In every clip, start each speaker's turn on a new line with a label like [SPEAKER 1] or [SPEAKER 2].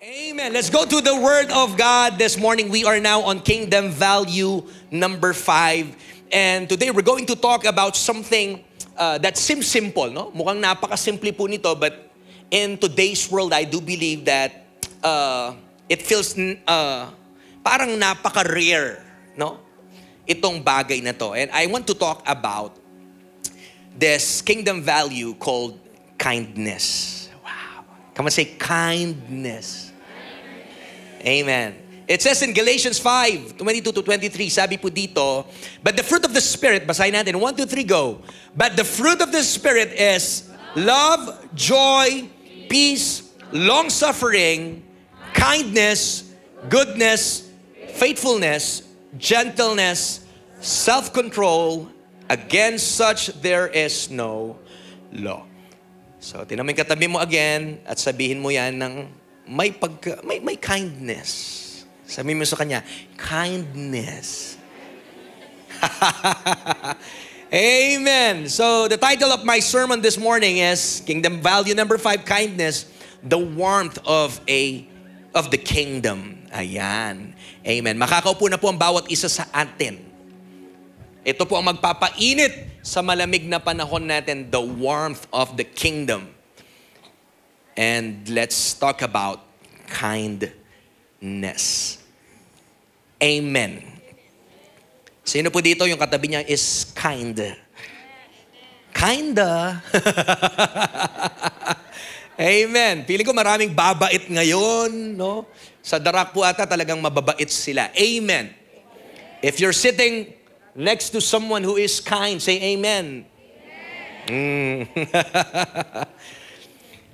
[SPEAKER 1] Amen. Let's go to the Word of God this morning. We are now on Kingdom Value number 5. And today we're going to talk about something that seems simple, no? Mukhang napaka-simple po nito, but in today's world, I do believe that it feels parang napaka-rare, no? Itong bagay na to. And I want to talk about this kingdom value called kindness. Wow. Come on, say kindness. Amen. It says in Galatians 5:22-23, sabi po dito, but the fruit of the Spirit, basahin natin, 1, 2, 3, go. But the fruit of the Spirit is love, joy, peace, long-suffering, kindness, goodness, faithfulness, gentleness, self-control. Against such there is no law. So, tinan mo yung katabi mo again at sabihin mo yan ng may kindness. Sabihin mo sa kanya, kindness. Amen. So, the title of my sermon this morning is Kingdom Value number 5, kindness, the warmth of the kingdom. Ayan. Amen. Makakaupo na po ang bawat isa sa atin. Ito po ang magpapainit sa malamig na panahon natin, the warmth of the kingdom. And let's talk about kindness. Amen. Sino po dito yung katabi niya is kind? Kinda. Amen. Pili ko maraming babait ngayon, no? Sa darak po ata talagang mababait sila. Amen. If you're sitting next to someone who is kind, say amen. Amen.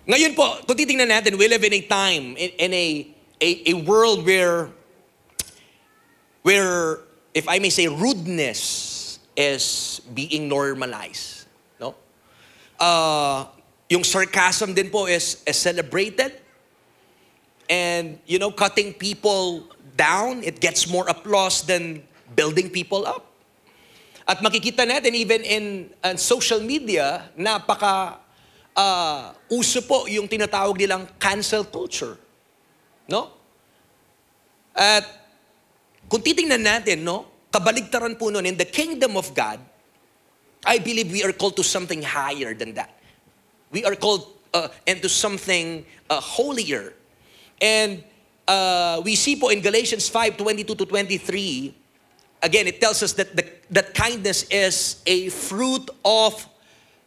[SPEAKER 1] Ngayon po, kung titingnan natin, we live in a time, in a world where, if I may say, rudeness is being normalized. No? Yung sarcasm din po is celebrated. And, you know, cutting people down, it gets more applause than building people up. At makikita natin even in social media, uso po yung tinatawag nilang cancel culture. No? At kung titingnan natin, no, kabaligtaran po nun, in the kingdom of God, I believe we are called to something higher than that. We are called into something holier. And we see po in Galatians 5:22-23, again, it tells us that kindness is a fruit of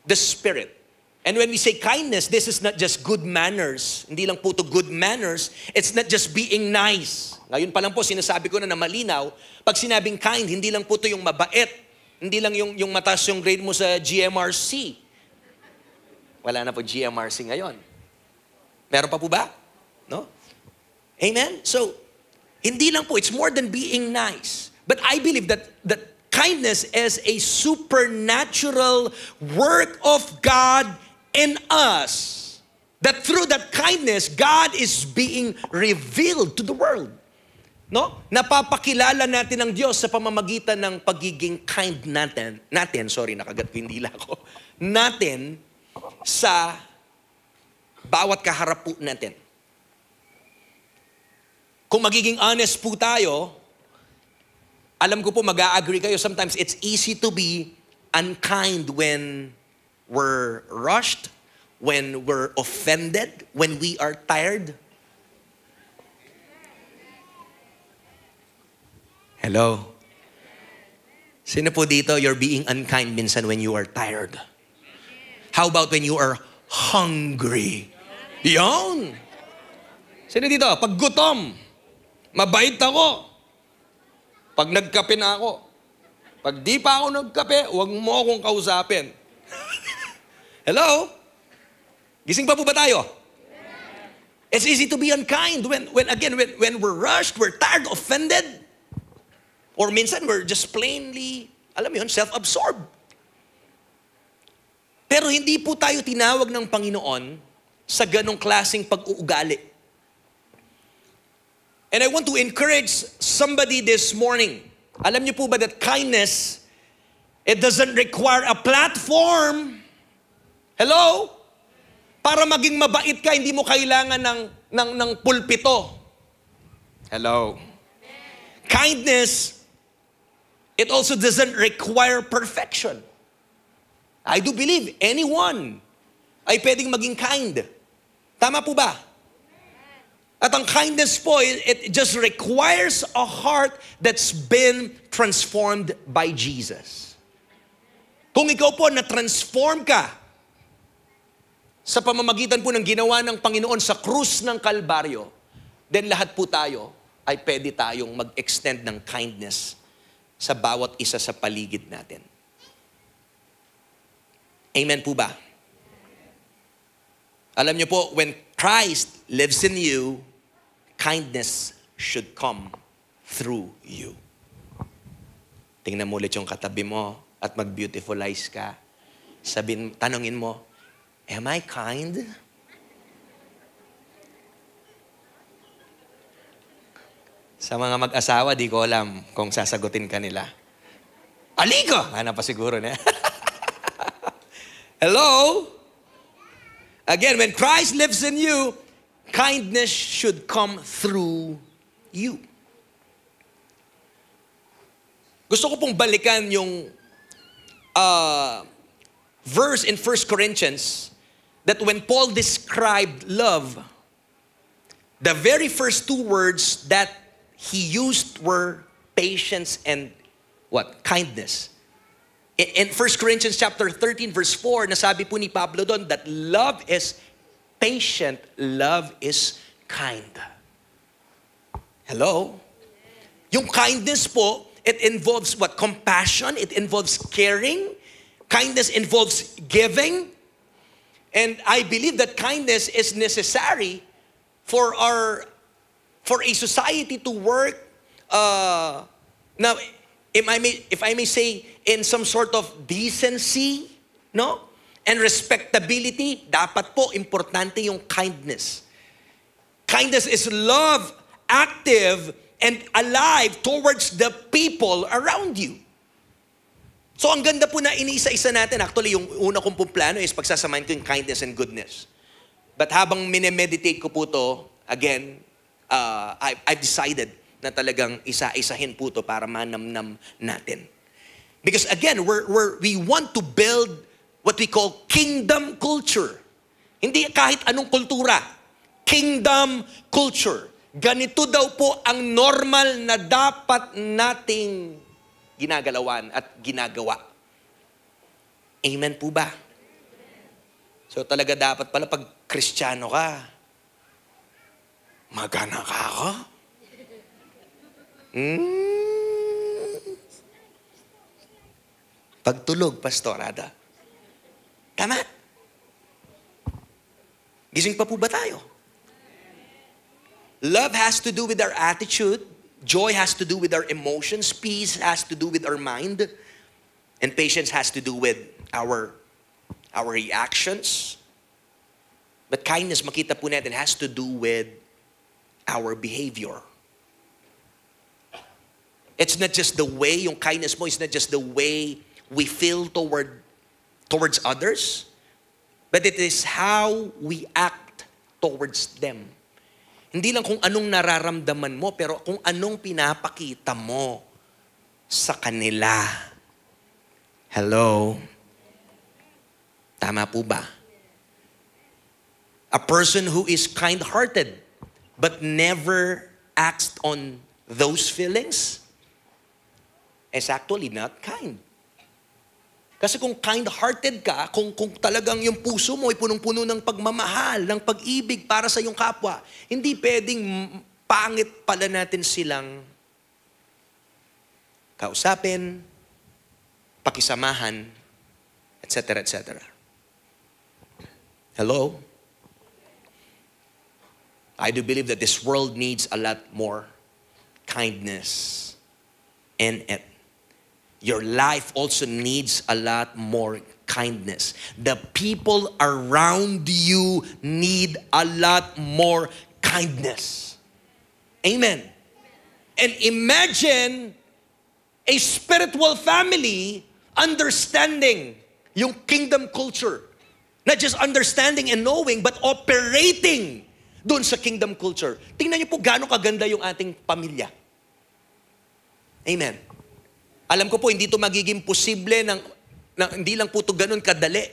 [SPEAKER 1] the Spirit. And when we say kindness, this is not just good manners. Hindi lang po to good manners. It's not just being nice. Ngayon pa lang po, sinasabi ko na malinaw, pag sinabing kind, hindi lang po to yung mabait. Hindi lang yung mataas yung grade mo sa GMRC. Wala na po GMRC ngayon. Meron pa po ba? No? Amen? So, hindi lang po, it's more than being nice. But I believe that kindness is a supernatural work of God in us. That through that kindness, God is being revealed to the world. No? Napapakilala natin ang Diyos sa pamamagitan ng pagiging kind natin, nakagat ko yung dila ko, natin sa bawat kaharap po natin. Kung magiging honest po tayo, alam ko po mag-a-agree kayo, sometimes it's easy to be unkind when we're rushed, when we're offended, when we are tired. Hello? Sino po dito, you're being unkind minsan when you are tired? How about when you are hungry? Yan! Sino dito, pag gutom, mabait ako. Pag nagkape na ako, pag di pa ako nagkape, huwag mo akong kausapin. Hello? Gising pa po ba tayo? It's easy to be unkind when we're rushed, we're tired, offended, or minsan we're just plainly, alam mo yun, self-absorbed. Pero hindi po tayo tinawag ng Panginoon sa ganong klaseng pag-uugali. And I want to encourage somebody this morning. Alam niyo po ba that kindness, it doesn't require a platform. Hello? Para maging mabait ka, hindi mo kailangan ng pulpito. Hello. Kindness, it also doesn't require perfection. I do believe anyone ay pwedeng maging kind. Tama po ba? At ang kindness po, it just requires a heart that's been transformed by Jesus. Kung ikaw po na-transform ka sa pamamagitan po ng ginawa ng Panginoon sa krus ng Kalbaryo, then lahat po tayo ay pwede tayong mag-extend ng kindness sa bawat isa sa paligid natin. Amen po ba? Alam niyo po, when Christ lives in you, kindness should come through you. Tingnan mo ulit yung katabi mo at mag-beautifulize ka. Tanungin mo, am I kind? Sa mga mag-asawa, di ko alam kung sasagutin ka nila. Aligo! Hanap pa siguro na. Hello? Again, when Christ lives in you, kindness should come through you. Gusto ko pong balikan yung verse in 1 Corinthians that when Paul described love, the very first two words that he used were patience and what? Kindness. In 1 Corinthians chapter 13 verse 4, nasabi po ni Pablo doon that love is patient, love is kind. Hello? Yung kindness po, it involves what? Compassion, it involves caring. Kindness involves giving. And I believe that kindness is necessary for a society to work now, if I may say, in some sort of decency, no? And respectability, dapat po importante yung kindness. Kindness is love, active, and alive towards the people around you. So ang ganda po na iniisa-isa natin. Actually, yung una kong pong plano is pagsasamahin ko yung kindness and goodness. But habang minemeditate ko po to, again, I've decided na talagang isa-isahin po to para manamnam natin. Because again, we want to build what we call kingdom culture. Hindi kahit anong kultura. Kingdom culture. Ganito daw po ang normal na dapat nating ginagalawan at ginagawa. Amen po ba? So talaga dapat pala pag Kristiyano ka, magana ka ako? Pagtulog, pastorada. Tama? Gising pa po ba tayo? Love has to do with our attitude. Joy has to do with our emotions. Peace has to do with our mind. And patience has to do with our reactions. But kindness, makita po natin, has to do with our behavior. It's not just the way, yung kindness mo, it's not just the way we feel towards others, but it is how we act towards them. Hindi lang kung anong nararamdaman mo, pero kung anong pinapakita mo sa kanila. Hello? Tama po ba? A person who is kind-hearted but never acts on those feelings is actually not kind. Kasi kung kind-hearted ka, kung talagang yung puso mo ay punong-puno ng pagmamahal, ng pag-ibig para sa iyong kapwa, hindi pwedeng pangit pala natin silang kausapin, pakisamahan, etc., etc. Hello? I do believe that this world needs a lot more kindness in it. Your life also needs a lot more kindness. The people around you need a lot more kindness. Amen. And imagine a spiritual family understanding yung kingdom culture. Not just understanding and knowing, but operating doon sa kingdom culture. Tingnan niyo po gaano kaganda yung ating pamilya. Amen. Alam ko po, hindi ito magiging posible hindi lang po ito ganun kadali.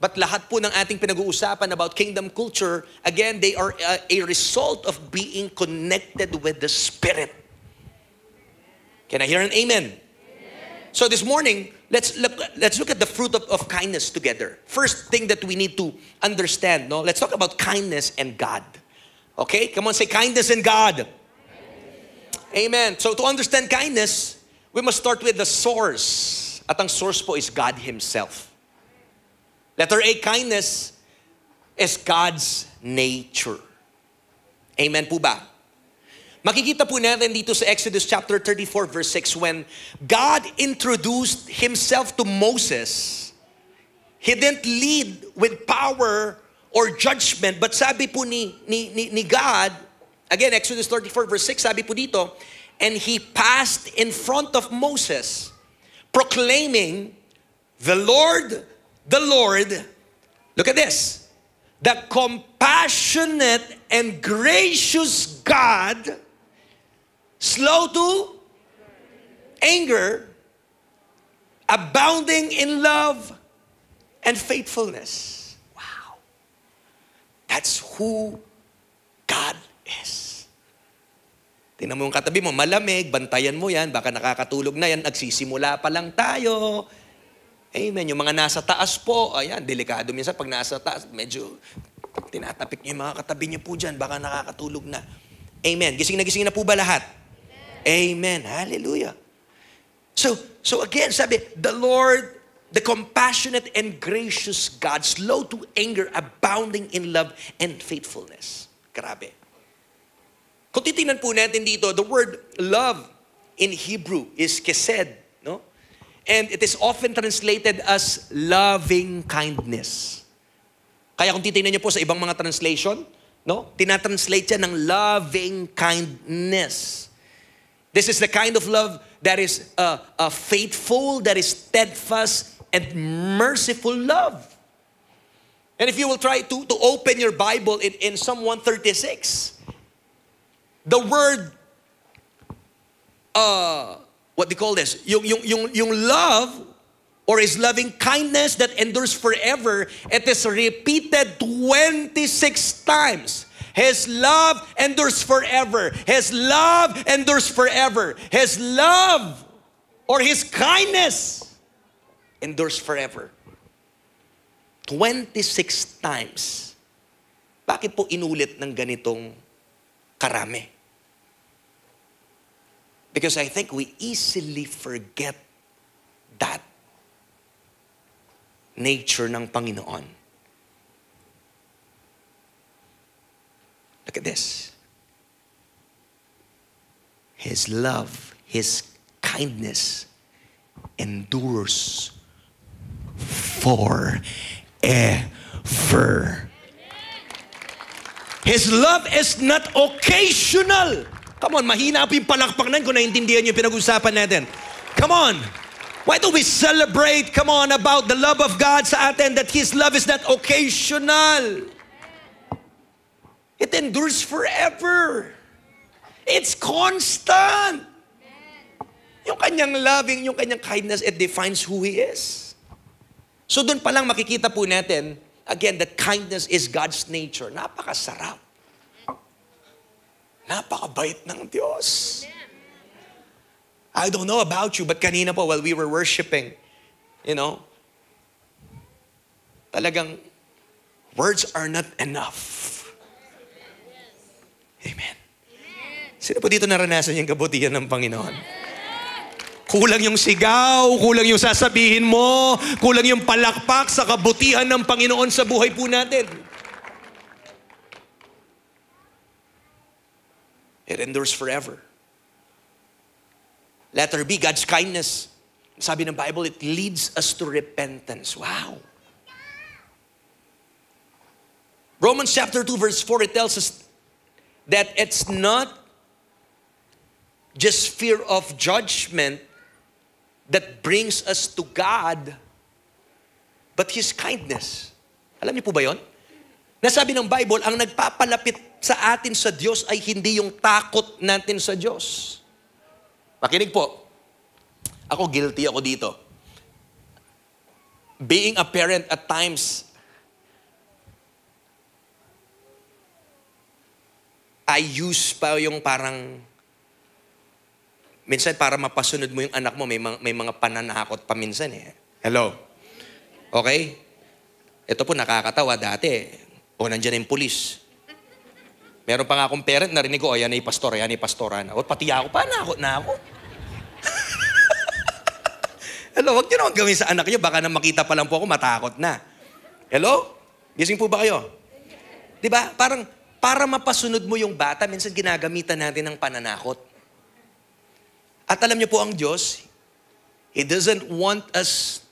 [SPEAKER 1] But lahat po ng ating pinag-uusapan about kingdom culture, again, they are a result of being connected with the Spirit. Can I hear an amen? So this morning, let's look at the fruit of kindness together. First thing that we need to understand, no? Let's talk about kindness and God. Okay? Come on, say kindness and God. Amen. So to understand kindness, we must start with the source. At ang source po is God Himself. Letter A, kindness is God's nature. Amen po ba? Makikita po natin dito sa Exodus chapter 34 verse 6 when God introduced Himself to Moses, He didn't lead with power or judgment, but sabi po ni God, again, Exodus 34 verse 6, sabi po dito, and He passed in front of Moses, proclaiming, the Lord, look at this, the compassionate and gracious God, slow to anger, abounding in love and faithfulness. Wow. That's who God is. Tingnan mo yung katabi mo, malamig, bantayan mo yan, baka nakakatulog na yan, nagsisimula pa lang tayo. Amen. Yung mga nasa taas po, ayan, delikado minsan pag nasa taas, medyo tinatapik niyo yung mga katabi niyo po dyan, baka nakakatulog na. Amen. Gising na po ba lahat? Amen. Hallelujah. So again, sabi, the Lord, the compassionate and gracious God, slow to anger, abounding in love and faithfulness. Grabe. Kung titingnan po natin dito, the word love in Hebrew is kesed, no? And it is often translated as loving kindness. Kaya kung titingnan niyo po sa ibang mga translation, no? Tinatranslate siya ng loving kindness. This is the kind of love that is faithful, that is steadfast, and merciful love. And if you will try to open your Bible in Psalm 136, the word, what do you call this? Yung love, or His loving kindness that endures forever, it is repeated 26 times. His love endures forever. His love endures forever. His love or His kindness endures forever. 26 times. Bakit po inulit ng ganitong karami? Because I think we easily forget that nature ng Panginoon. Look at this. His love, His kindness endures forever. His love is not occasional. Come on, mahina po yung palakpak na kung naiintindihan niyo yung pinag-usapan natin. Come on. Why do we celebrate, come on, about the love of God sa atin, that His love is not occasional? It endures forever. It's constant. Yung kanyang loving, yung kanyang kindness, it defines who He is. So doon pa lang makikita po natin, again, that kindness is God's nature. Napakasarap. Napakabait ng Diyos. I don't know about you, but kanina po while we were worshiping, talagang words are not enough. Amen. Sino po dito naranasan yung kabutihan ng Panginoon? Kulang yung sigaw, kulang yung sasabihin mo, kulang yung palakpak sa kabutihan ng Panginoon sa buhay po natin. It endures forever. Letter B, God's kindness. Sabi ng Bible, it leads us to repentance. Wow. Romans chapter 2 verse 4, it tells us that it's not just fear of judgment that brings us to God, but His kindness. Alam niyo po ba yon? Nasabi ng Bible, ang nagpapalapit sa atin sa Diyos ay hindi yung takot natin sa Diyos. Makinig po. Ako, guilty ako dito. Being a parent at times, I use pa yung parang, minsan para mapasunod mo yung anak mo, may mga pananakot pa minsan eh. Hello? Okay? Ito po nakakatawa dati. O nandiyan yung pulis. Meron pa nga akong parent, narinig ko, yan ay pastor, yan ay pastora na. O pati ako, panakot na ako. Hello, huwag niyo naman gawin sa anak niyo, baka na makita pa lang po ako, matakot na. Hello? Gising po ba kayo? Diba? Parang, para mapasunod mo yung bata, minsan ginagamitan natin ng pananakot. At alam niyo po ang Diyos, He doesn't want us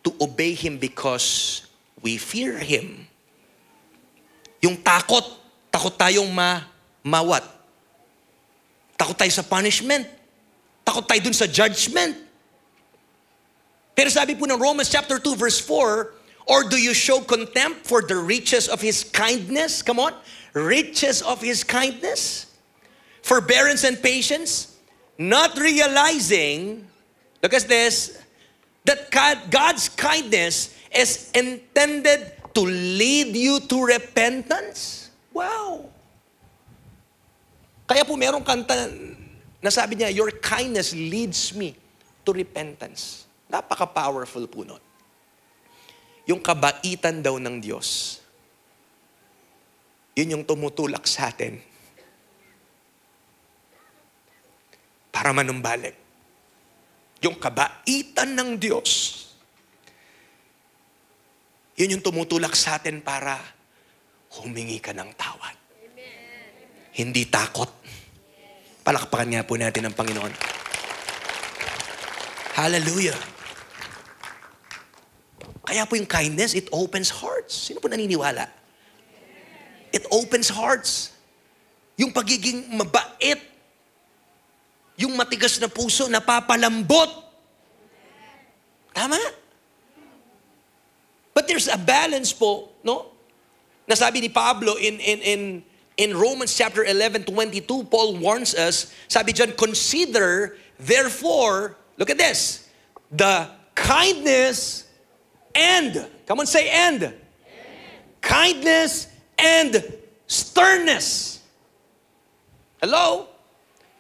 [SPEAKER 1] to obey Him because we fear Him. Yung takot tayong mawat. Takot tayo sa punishment. Takot tayo dun sa judgment. Pero sabi po ng Romans chapter 2 verse 4, or do you show contempt for the riches of His kindness? Come on. Riches of His kindness, forbearance and patience, not realizing, look at this, that God's kindness is intended to lead you to repentance. Wow! Kaya po merong kanta na sabi niya, your kindness leads me to repentance. Napaka-powerful po nun. Yung kabaitan daw ng Diyos, yun yung tumutulak sa atin para manumbalik. Yung kabaitan ng Diyos, yun yung tumutulak sa atin para humingi ka ng tawad. Amen. Hindi takot. Palakpakan nga po natin ang Panginoon. Hallelujah. Kaya po yung kindness, it opens hearts. Sino po naniniwala? It opens hearts. Yung pagiging mabait, yung matigas na puso, napapalambot. Tama? But there's a balance po, no? Nasabi ni Pablo in Romans chapter 11:22, Paul warns us, sabi diyan, consider, therefore, look at this, the kindness and, come on say and. Kindness and sternness. Hello?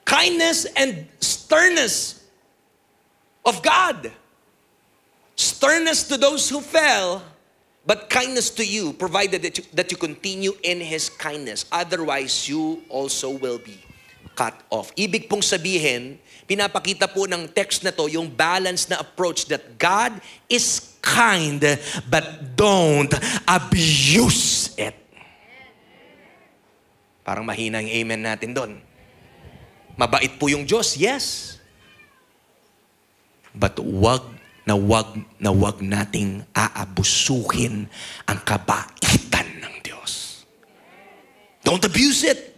[SPEAKER 1] Kindness and sternness of God. Sternness to those who fell, but kindness to you, provided that you continue in His kindness. Otherwise, you also will be cut off. Ibig pong sabihin, pinapakita po ng text na to yung balance na approach that God is kind, but don't abuse it. Parang mahina yung amen natin doon. Mabait po yung Diyos, yes. But wag nating aabusuhin ang kabaitan ng Diyos. Don't abuse it.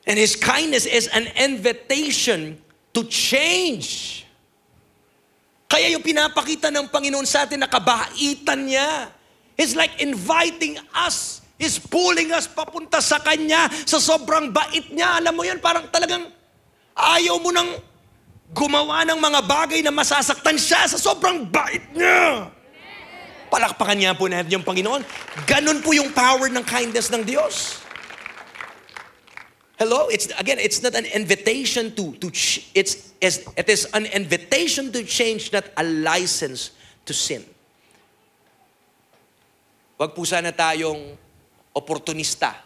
[SPEAKER 1] And His kindness is an invitation to change. Kaya yung pinapakita ng Panginoon sa atin na kabaitan niya, it's like inviting us. He's pulling us papunta sa Kanya sa sobrang bait niya. Alam mo yan, parang talagang ayaw mo nang gumawa ng mga bagay na masasaktan siya sa sobrang bait niya. Palakpakan niya po natin yung Panginoon. Ganun po yung power ng kindness ng Diyos. Hello? It's not an invitation it is an invitation to change, not a license to sin. Wag po sana tayong oportunista.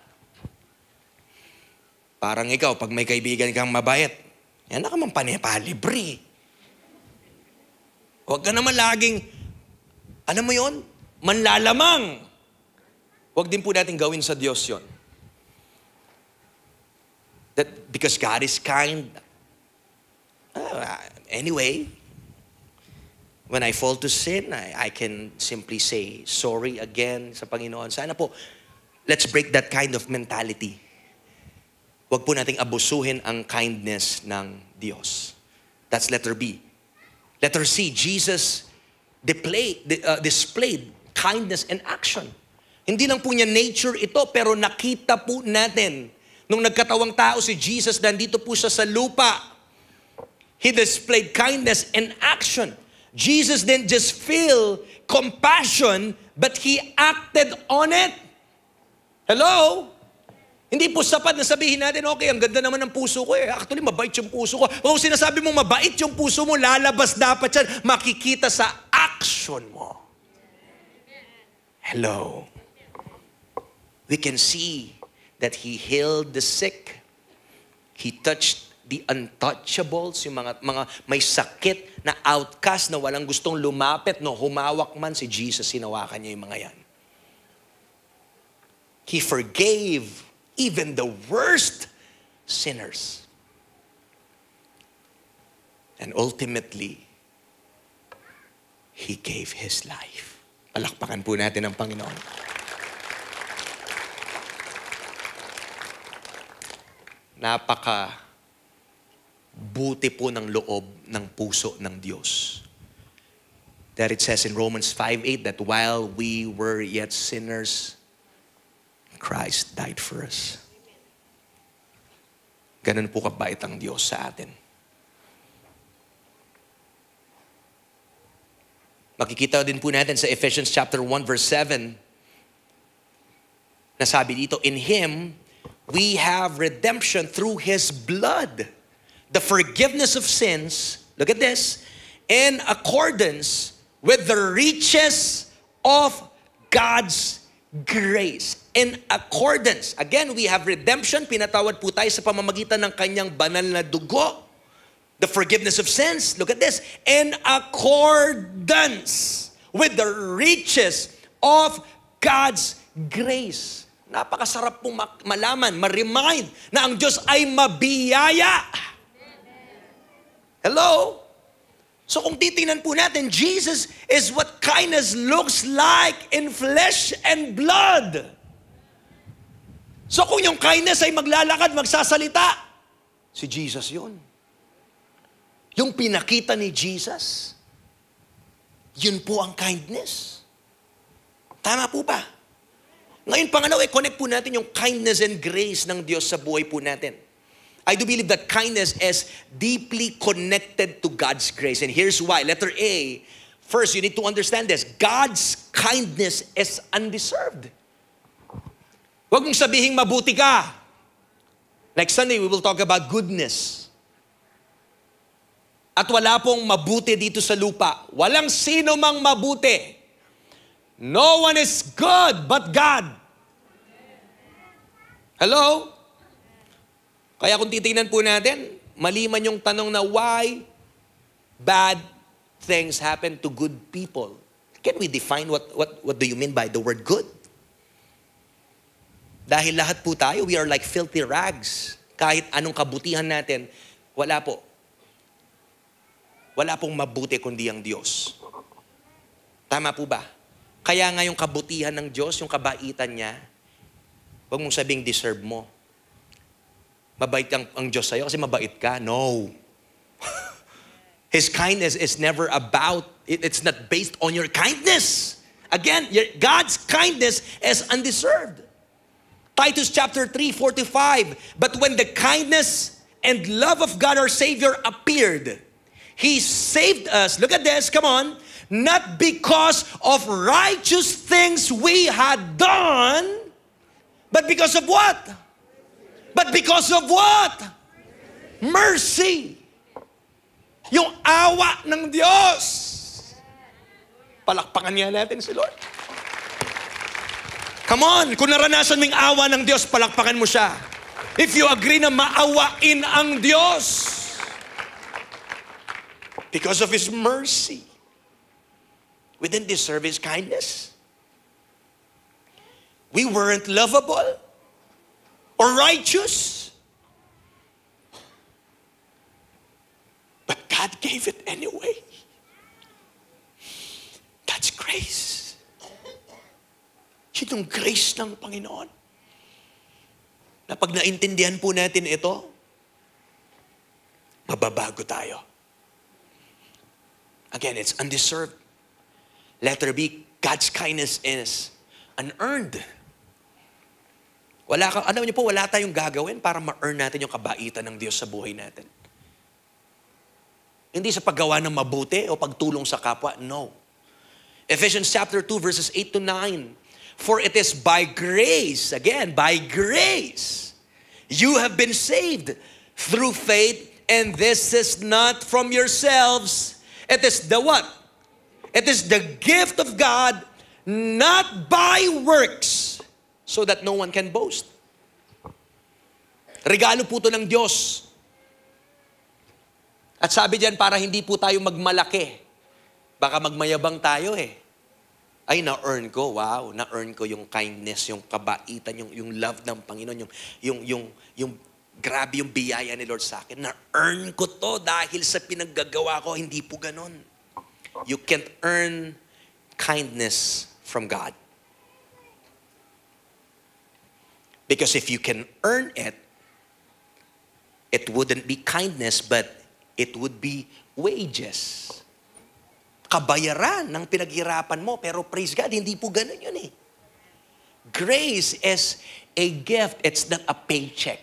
[SPEAKER 1] Parang ikaw, pag may kaibigan kang mabait, yan na ka man panipalibre. Huwag ka naman laging, alam mo yon, manlalamang. Huwag din po natin gawin sa Diyos yon. That because God is kind. Anyway, when I fall to sin, I can simply say sorry again sa Panginoon. Sana po, let's break that kind of mentality. Huwag po nating abusuhin ang kindness ng Diyos. That's letter B. Letter C, Jesus displayed kindness in action. Hindi lang po niya nature ito, pero nakita po natin nung nagkatawang tao si Jesus, nandito po siya sa lupa. He displayed kindness in action. Jesus didn't just feel compassion, but He acted on it. Hello? Hindi po sapat na sabihin natin, okay, ang ganda naman ng puso ko eh. Actually, mabait yung puso ko. Kung sinasabi mong mabait yung puso mo, lalabas dapat yan. Makikita sa action mo. Hello. We can see that He healed the sick. He touched the untouchables, yung mga may sakit na outcast na walang gustong lumapit, no, humawak man si Jesus, hinawakan niya yung mga yan. He forgave even the worst sinners. And ultimately, He gave His life. Palakpakan po natin ang Panginoon. Napaka buti po ng loob ng puso ng Diyos. That it says in Romans 5:8 that while we were yet sinners, Christ died for us. Ganun po kabait ang Diyos sa atin. Makikita din po natin sa Ephesians chapter 1 verse 7 na sabi dito, in Him we have redemption through His blood, the forgiveness of sins, look at this, in accordance with the riches of God's grace. In accordance. Again, we have redemption. Pinatawad po tayo sa pamamagitan ng kanyang banal na dugo. The forgiveness of sins. Look at this. In accordance with the riches of God's grace. Napakasarap pong malaman, ma-remind na ang Diyos ay mabiyaya. Hello? So kung titingnan po natin, Jesus is what kindness looks like in flesh and blood. So kung yung kindness ay maglalakad, magsasalita, si Jesus yun. Yung pinakita ni Jesus, yun po ang kindness. Tama po ba? Ngayon, pangalawa, connect po natin yung kindness and grace ng Diyos sa buhay po natin. I do believe that kindness is deeply connected to God's grace. And here's why. Letter A, first, you need to understand this. God's kindness is undeserved. Huwag mong sabihing mabuti ka. Next Sunday, we will talk about goodness. At wala pong mabuti dito sa lupa. Walang sino mang mabuti. No one is good but God. Hello? Kaya kung titingnan po natin, mali man yung tanong na why bad things happen to good people. Can we define what do you mean by the word good? Dahil lahat po tayo, we are like filthy rags. Kahit anong kabutihan natin, wala po. Wala pong mabuti kundi ang Diyos. Tama po ba? Kaya nga yung kabutihan ng Diyos, yung kabaitan niya, huwag mong sabing deserve mo. Mabait ang Diyos sa'yo kasi mabait ka. No. His kindness is never about, it's not based on your kindness. Again, God's kindness is undeserved. Titus chapter 3, 4-5. But when the kindness and love of God our Savior appeared, He saved us, look at this, come on, not because of righteous things we had done, but because of what? But because of what? Mercy. Yung awa ng Diyos. Palakpakan niya natin si Lord. Come on, kung naranasan mo yung awa ng Diyos, palakpakan mo siya. If you agree na maawain ang Diyos, because of His mercy, we didn't deserve His kindness. We weren't lovable or righteous. But God gave it anyway. That's grace. Yun yung grace ng Panginoon. Na pag naintindihan po natin ito, mababago tayo. Again, it's undeserved. Letter B, God's kindness is unearned. Alam niyo po, wala tayong gagawin para ma-earn natin yung kabaitan ng Diyos sa buhay natin. Hindi sa paggawa ng mabuti o pagtulong sa kapwa. No. Ephesians chapter 2 verses 8 to 9. For it is by grace, again, by grace, you have been saved through faith, and this is not from yourselves. It is the what? It is the gift of God, not by works, so that no one can boast. Regalo po ito ng Diyos. At sabi diyan, para hindi po tayo magmalaki. Baka magmayabang tayo eh. Ay, na-earn ko. Wow, na-earn ko yung kindness, yung kabaitan, yung love ng Panginoon, yung grabe yung biyaya ni Lord sa akin. Na-earn ko to dahil sa pinaggagawa ko. Hindi po ganon. You can't earn kindness from God. Because if you can earn it, it wouldn't be kindness, but it would be wages. Kabayaran ng pinaghirapan mo, pero praise God, hindi po ganun yun eh. Grace is a gift. It's not a paycheck.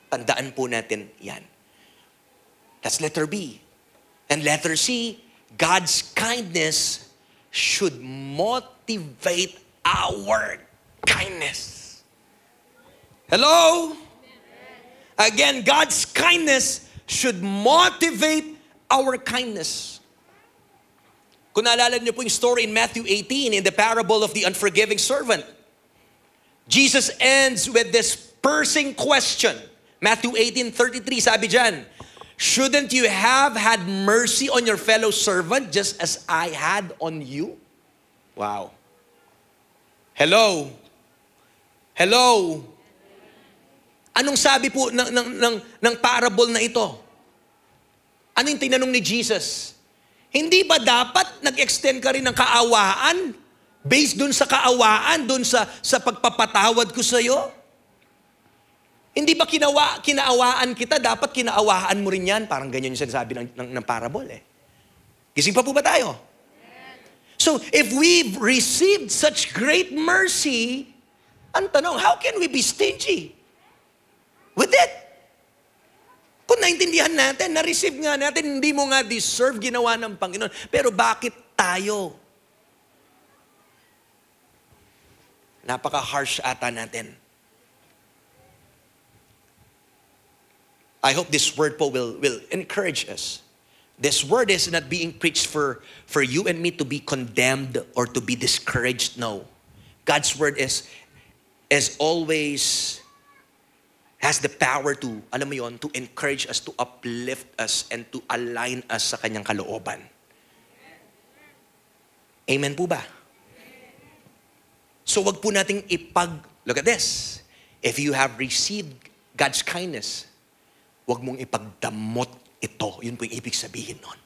[SPEAKER 1] Tandaan po natin yan. That's letter B. And letter C, God's kindness should motivate our kindness. Hello? Again, God's kindness should motivate our kindness. Kung naalala niyo po yung story in Matthew 18, in the parable of the unforgiving servant, Jesus ends with this piercing question. Matthew 18:33, sabi dyan, shouldn't you have had mercy on your fellow servant just as I had on you? Wow. Hello? Hello? Anong sabi po ng parable na ito? Ano yung tinanong ni Jesus? Hindi ba dapat nag-extend ka rin ng kaawaan? Based dun sa kaawaan, dun sa pagpapatawad ko sa iyo? Hindi ba kinaawaan kita, dapat kinaawaan mo rin yan? Parang ganyan yung sinasabi ng parable eh. Gising pa po ba tayo? So, if we've received such great mercy, ang tanong, how can we be stingy with it? Kung naintindihan natin, na-receive nga natin, hindi mo nga deserve ginawa ng Panginoon. Pero bakit tayo? Napaka-harsh ata natin. I hope this word po will encourage us. This word is not being preached for you and me to be condemned or to be discouraged. No. God's word is always has the power to, alam mo yon, to encourage us, to uplift us, and to align us sa kanyang kalooban. Amen po ba? So wag po nating look at this. If you have received God's kindness, wag mong ipagdamot ito. Yun po yung ibig sabihin nun.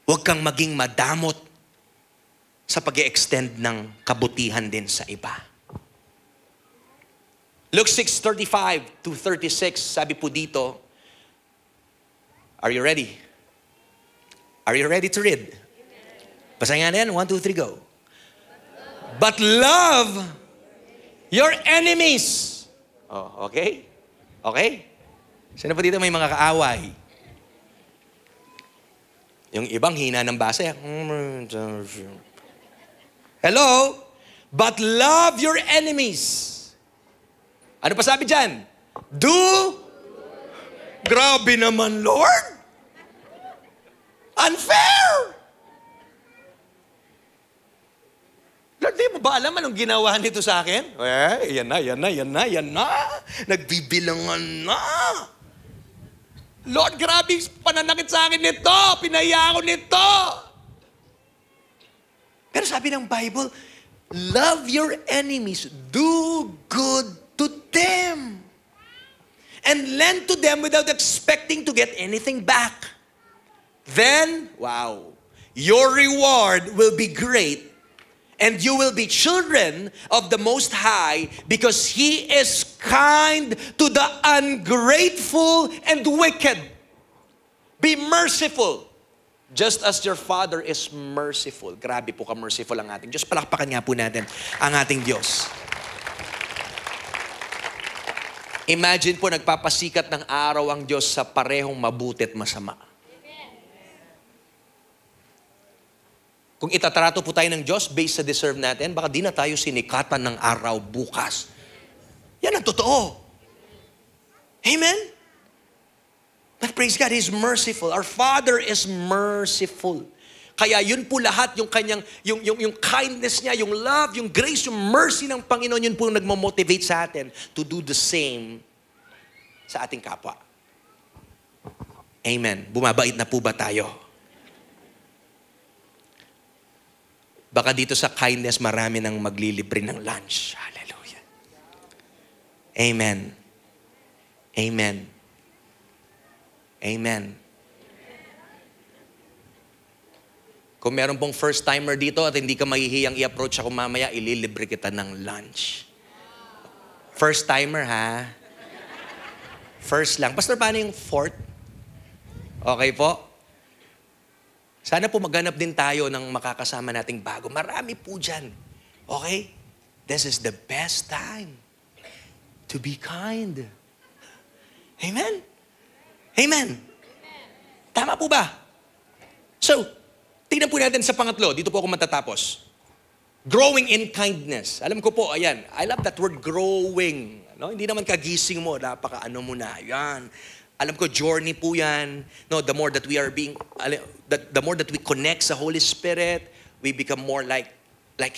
[SPEAKER 1] Wag kang maging madamot sa pag-extend ng kabutihan din sa iba. Luke 6:35 to 36, sabi po dito, are you ready? Are you ready to read? Basahin nga na yan, 1, 2, 3, go. But love your enemies. Oh, okay? Okay? Sino po dito may mga kaaway? Yung ibang hina ng basa. Hello? But love your enemies. Ano pa sabi dyan? Grabe naman, Lord. Unfair. Lord, di mo ba alam anong ginawa nito sa akin? Yan na. Nagbibilangan na. Lord, grabe pananakit sa akin nito. Pinaya ako nito. Pero sabi ng Bible, love your enemies. Do good to them. And lend to them without expecting to get anything back. Then, wow, your reward will be great. And you will be children of the Most High because He is kind to the ungrateful and wicked. Be merciful Just as your Father is merciful. Grabe po ka-merciful ang ating Diyos. Palakpakan nga po natin ang ating Diyos. Imagine po, nagpapasikat ng araw ang Diyos sa parehong mabuti at masama. Kung itatrato po tayo ng Diyos based sa deserve natin, baka di na tayo sinikatan ng araw bukas. Yan ang totoo. Amen? But praise God, He's merciful. Our Father is merciful. Kaya yun po lahat, yung kanyang, yung kindness niya, yung love, yung grace, yung mercy ng Panginoon, yun po yung nagmamotivate sa atin to do the same sa ating kapwa. Amen. Bumabait na po ba tayo? Baka dito sa kindness, marami nang maglilibre ng lunch. Hallelujah. Amen. Amen. Amen. Kung meron pong first timer dito at hindi ka mahihiyang i-approach ako mamaya, ililibre kita ng lunch. First timer, ha? First lang. Pastor, paano yung fourth? Okay po? Sana po maghanap din tayo ng makakasama nating bago. Marami po dyan. Okay? This is the best time to be kind. Amen? Amen. Tama po ba? So, tingnan po natin sa pangatlo. Dito po ako matatapos. Growing in kindness. Alam ko po, ayan, I love that word growing. No? Hindi naman kagising mo, napaka-ano mo na. Yan. Alam ko, journey po yan. No, the more that we are being, the more that we connect sa Holy Spirit, we become more like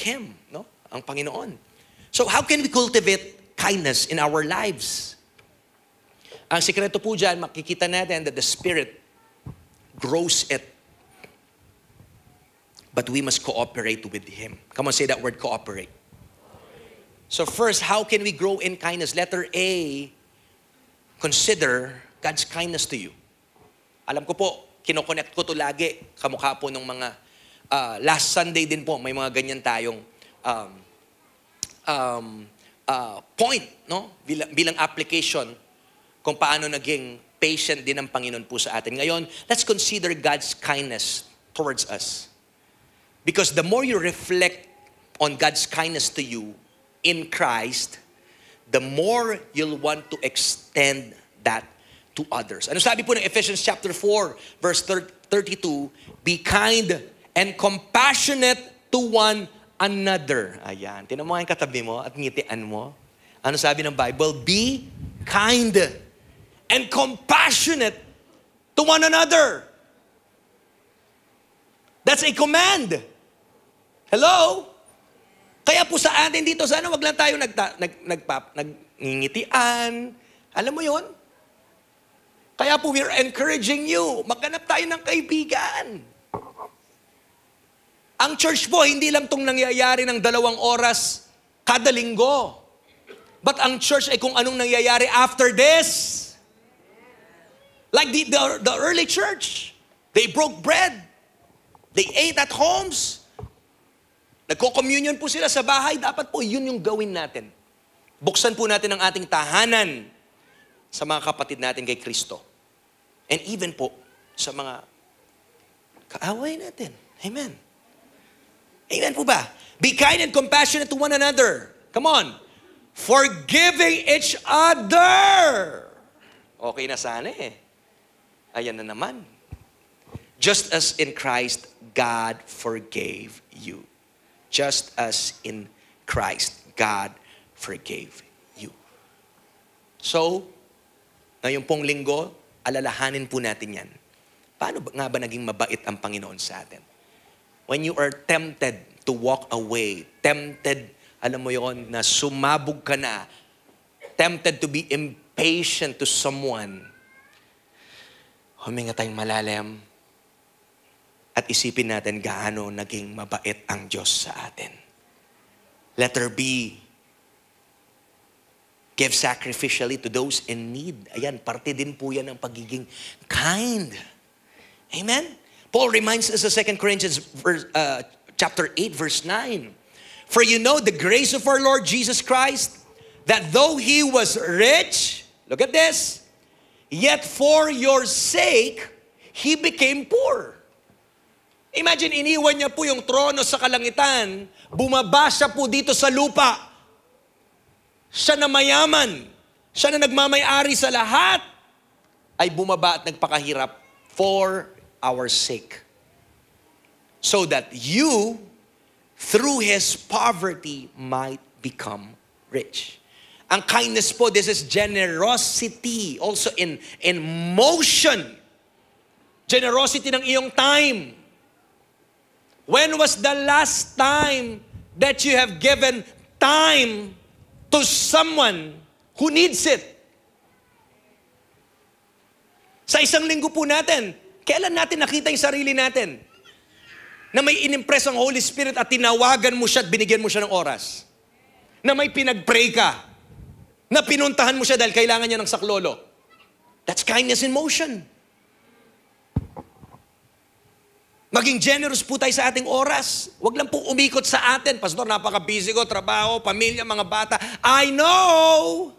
[SPEAKER 1] Him, no? Ang Panginoon. So, how can we cultivate kindness in our lives? Ang sikreto po dyan, makikita natin that the Spirit grows it. But we must cooperate with Him. Come on, say that word, cooperate. So first, how can we grow in kindness? Letter A, consider God's kindness to you. Alam ko po, kinoconnect ko to lagi. Kamukha po ng mga, last Sunday din po, may mga ganyan tayong point, no? Bilang application kung paano naging patient din ang Panginoon po sa atin. Ngayon, let's consider God's kindness towards us. Because the more you reflect on God's kindness to you in Christ, the more you'll want to extend that to others. Ano sabi po ng Ephesians chapter 4, verse 32? Be kind and compassionate to one another. Ayan. Tinan mo ang katabi mo at ngitian mo. Ano sabi ng Bible? Be kind and compassionate to one another. That's a command. Hello? Kaya po sa atin dito, sana wag lang tayo nagngingitian. Alam mo yon? Kaya po we're encouraging you. Maghanap tayo ng kaibigan. Ang church po, hindi lang itong nangyayari ng 2 oras kada linggo. But ang church ay kung anong nangyayari after this. Like the early church. They broke bread. They ate at homes. Nagko-communion po sila sa bahay. Dapat po yun yung gawin natin. Buksan po natin ang ating tahanan sa mga kapatid natin kay Kristo. And even po sa mga kaaway natin. Amen. Amen po ba? Be kind and compassionate to one another. Come on. Forgiving each other. Okay na sana eh. Ayan na naman. Just as in Christ, God forgave you. Just as in Christ, God forgave you. So, ngayon pong linggo, alalahanin po natin yan. Paano nga ba naging mabait ang Panginoon sa atin? When you are tempted to walk away, tempted, alam mo yon, na sumabog ka na, tempted to be impatient to someone, huminga tayong malalim at isipin natin gaano naging mabait ang Diyos sa atin. Letter B, give sacrificially to those in need. Ayan, parte din po yan ng pagiging kind. Amen? Paul reminds us of 2 Corinthians chapter 8, verse 9. For you know the grace of our Lord Jesus Christ, that though He was rich, look at this, yet for your sake, He became poor. Imagine, iniwan niya po yung trono sa kalangitan, bumaba siya po dito sa lupa. Siya na mayaman, siya na nagmamay-ari sa lahat, ay bumaba at nagpakahirap for our sake. So that you, through His poverty, might become rich. Ang kindness po, this is generosity, also in motion. Generosity ng iyong time. When was the last time that you have given time to someone who needs it? Sa isang linggo po natin, kailan natin nakita yung sarili natin na may inimpress ang Holy Spirit at tinawagan mo siya at binigyan mo siya ng oras? Na may pinag-pray ka, na pinuntahan mo siya dahil kailangan niya ng saklolo. That's kindness in motion. Maging generous po tayo sa ating oras. Huwag lang po umikot sa atin. Pastor, napaka-busy ko, trabaho, pamilya, mga bata. I know!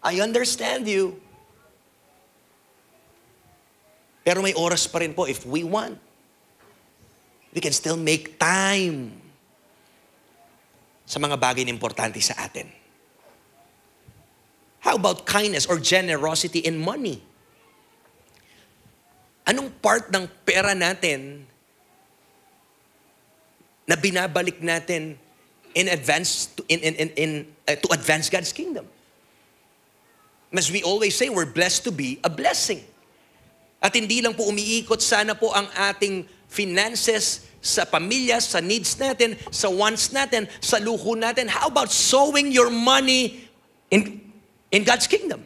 [SPEAKER 1] I understand you. Pero may oras pa rin po if we want. We can still make time sa mga bagay na importante sa atin. How about kindness or generosity in money? Anong part ng pera natin na binabalik natin in advance to advance God's kingdom? As we always say, we're blessed to be a blessing. At hindi lang po umiikot sana po ang ating finances sa pamilya, sa needs natin, sa wants natin, sa luho natin. How about sowing your money in God's kingdom?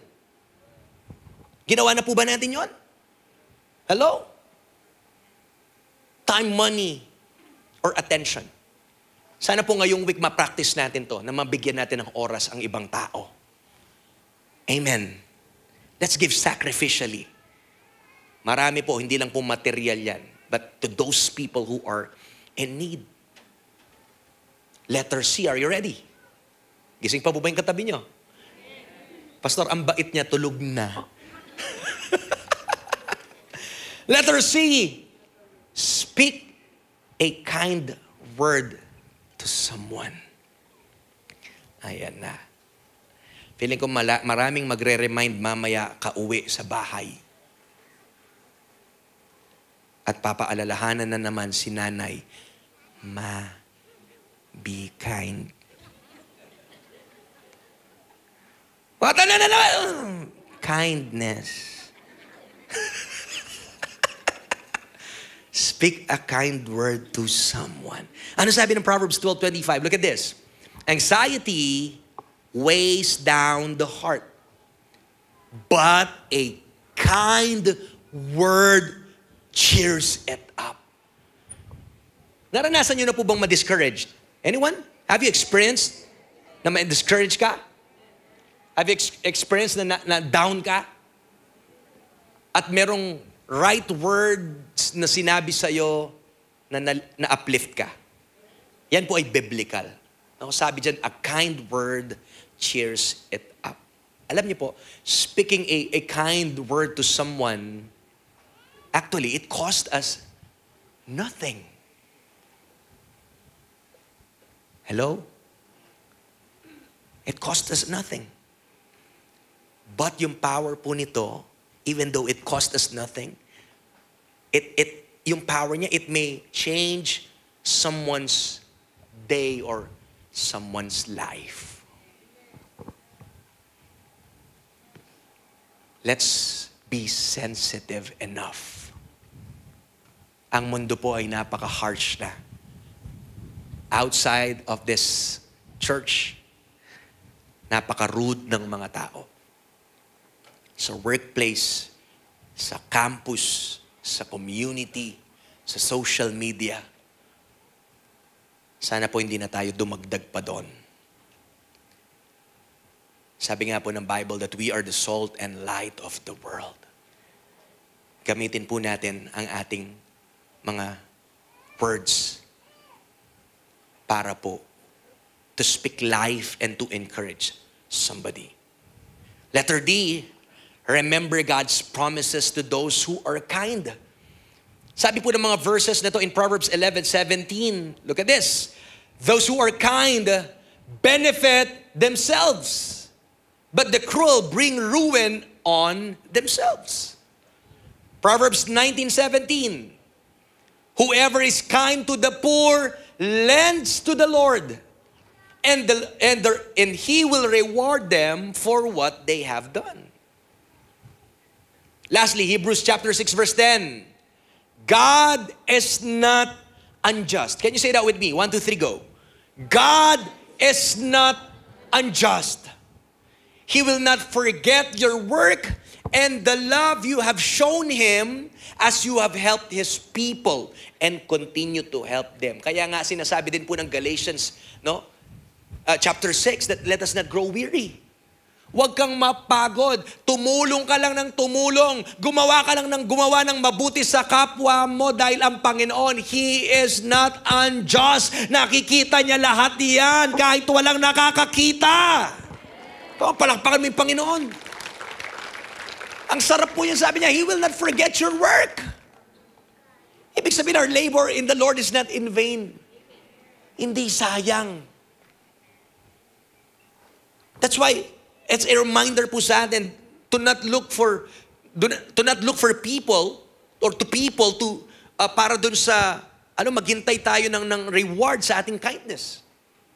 [SPEAKER 1] Ginawa na po ba natin yon? Hello? Time, money, or attention. Sana po ngayong week ma-practice natin to, na mabigyan natin ng oras ang ibang tao. Amen. Let's give sacrificially. Marami po, hindi lang po material yan, but to those people who are in need. Letter C, are you ready? Gising pa po ba yung katabi nyo? Pastor, ang bait niya, tulog na. Letter C, speak a kind word to someone. Ayan na. Feeling ko maraming magre-remind mamaya kauwi sa bahay. At papaalalahanan na naman si nanay, Ma, be kind. What na naman? Kindness. Speak a kind word to someone. Ano sabi ng Proverbs 12:25? Look at this. Anxiety weighs down the heart, but a kind word cheers it up. Naranasan nyo na po bang ma-discouraged? Anyone? Have you experienced na ma-discourage ka? Have you experienced na down ka? At merong right words na sinabi sa'yo na uplift ka. Yan po ay biblical. Ako sabi dyan, a kind word cheers it up. Alam niyo po, speaking a kind word to someone, actually, it cost us nothing. Hello? It cost us nothing. But yung power po nito, even though it cost us nothing, yung power niya, it may change someone's day or someone's life. Let's be sensitive enough. Ang mundo po ay napaka-harsh na. Outside of this church, napaka-rude ng mga tao. Sa workplace, sa campus, sa community, sa social media. Sana po hindi na tayo dumagdag pa doon. Sabi nga po ng Bible that we are the salt and light of the world. Gamitin po natin ang ating mga words para po to speak life and to encourage somebody. Letter D, remember God's promises to those who are kind. Sabi po ng mga verses na to in Proverbs 11:17. Look at this. Those who are kind benefit themselves, but the cruel bring ruin on themselves. Proverbs 19:17. Whoever is kind to the poor lends to the Lord, and He will reward them for what they have done. Lastly, Hebrews chapter 6 verse 10. God is not unjust. Can you say that with me? 1, 2, 3, go. God is not unjust. He will not forget your work and the love you have shown Him as you have helped His people and continue to help them. Kaya nga sinasabi din po ng Galatians, chapter 6, that let us not grow weary. Huwag kang mapagod. Tumulong ka lang ng tumulong. Gumawa ka lang ng gumawa ng mabuti sa kapwa mo dahil ang Panginoon, He is not unjust. Nakikita niya lahat yan kahit walang nakakakita. Palakpakan mo yung Panginoon. Ang sarap po yan, sabi niya, He will not forget your work. Ibig sabihin, our labor in the Lord is not in vain. Hindi sayang. That's why, it's a reminder po sa atin to not look for people or to people to para dun sa maghintay tayo ng reward sa ating kindness.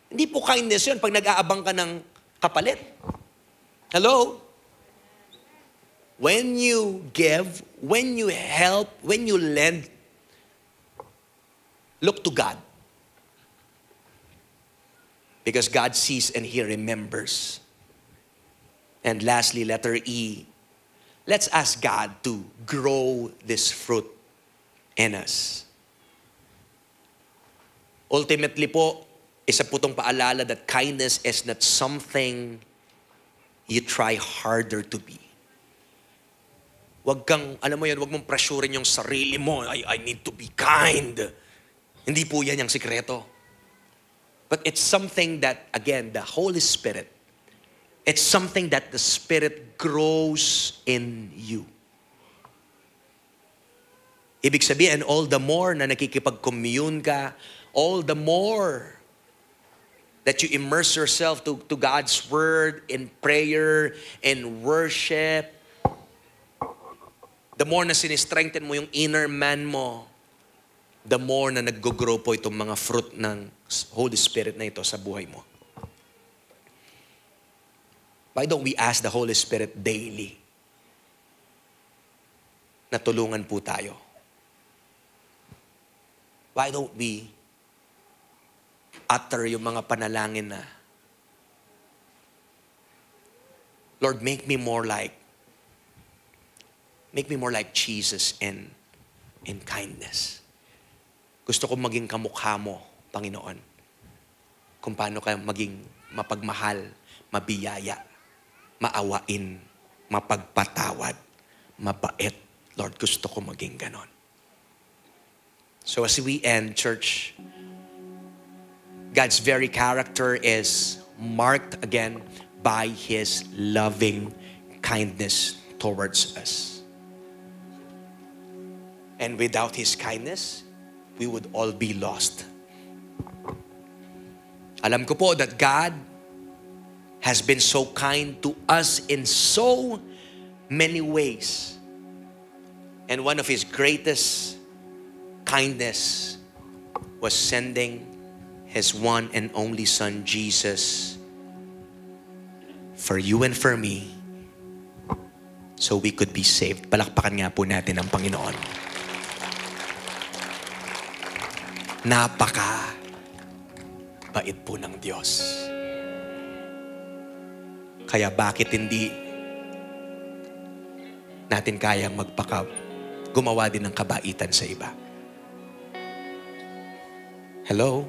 [SPEAKER 1] Hindi po kindness 'yun pag nag-aabang ka ng kapalit. Hello? When you give, when you help, when you lend, look to God. Because God sees and He remembers. And lastly, letter E, let's ask God to grow this fruit in us. Ultimately po, isa po itong paalala that kindness is not something you try harder to be. Huwag kang, huwag mong pressurein yung sarili mo, I need to be kind. Hindi po yan yung sikreto. But it's something that, again, the Holy Spirit, it's something that the Spirit grows in you. Ibig sabihin, all the more na nakikipag-commune ka, all the more that you immerse yourself to God's Word in prayer, in worship, the more na sinistrengthen mo yung inner man mo, the more na nag-grow po itong mga fruit ng Holy Spirit na ito sa buhay mo. Why don't we ask the Holy Spirit daily na tulungan po tayo? Why don't we utter yung mga panalangin na, Lord, make me more like Jesus in kindness. Gusto ko maging kamukha mo, Panginoon. Kung paano ka maging mapagmahal, mabiyaya, maawain, mapagpatawad, mabait. Lord, gusto ko maging ganon. So as we end, church, God's very character is marked again by His loving kindness towards us. And without His kindness, we would all be lost. Alam ko po that God has been so kind to us in so many ways. And one of His greatest kindness was sending His one and only Son, Jesus, for you and for me, so we could be saved. Palakpakan nga po natin ang Panginoon. Napaka-bait po ng Diyos. Kaya bakit hindi natin kayang gumawa din ng kabaitan sa iba? Hello?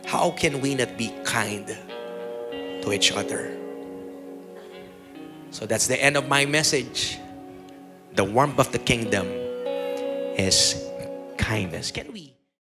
[SPEAKER 1] How can we not be kind to each other? So that's the end of my message. The warmth of the kingdom is kindness. Can we